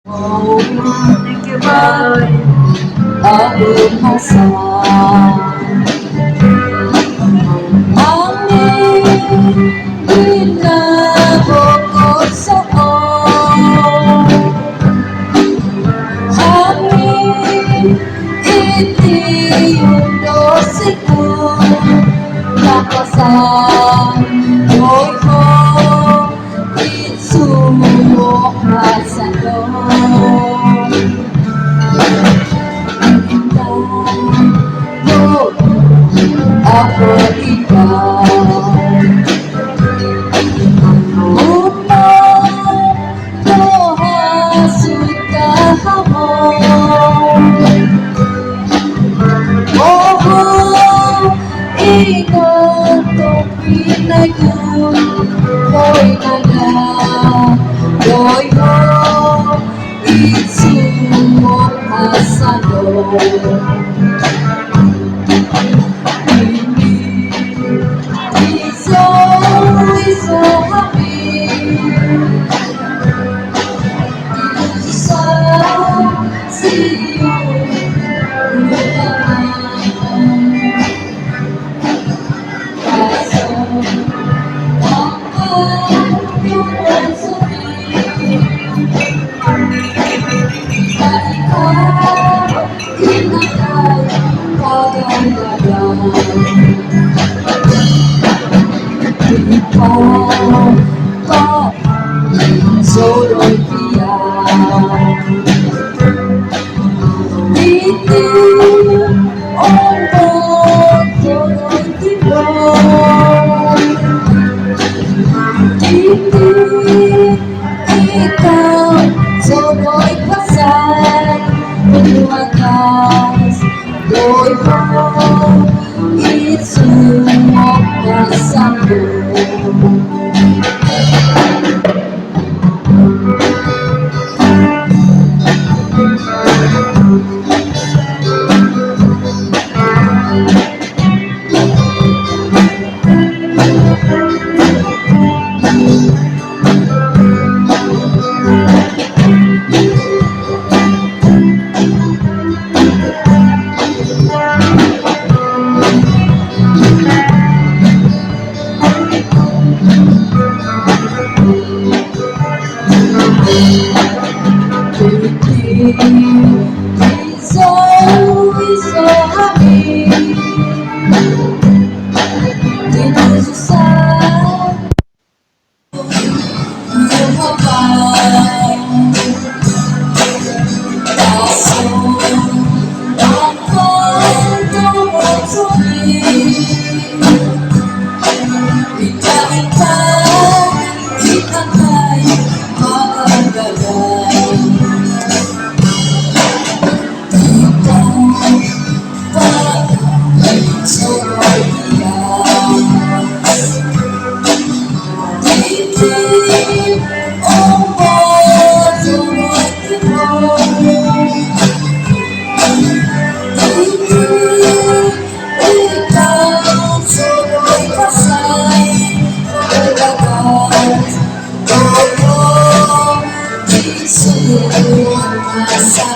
Oh, Thank you, bye. aku masa angin bila bokor soon angin iti undosiku napasan boy ko itsumo kasano ako ikaw upang mahasut kahapon. Oo, ingat ang pinagod ko'y naga ko'y mo itsumong asado. Iso, iso kami sa siyo kaso ang yung sabi ikaw inakay kagalagan ikaw pa solo'y tiyak Titi, ombong solo'y tibok Titi, ikaw solo'y pasay Paglumakas, do'y mo itsumok kasamo Iso, iso kami Tinususan iyong kapal Kaso ang pagtungkol sulit Ika-ika, ikakay magagalan Semua masa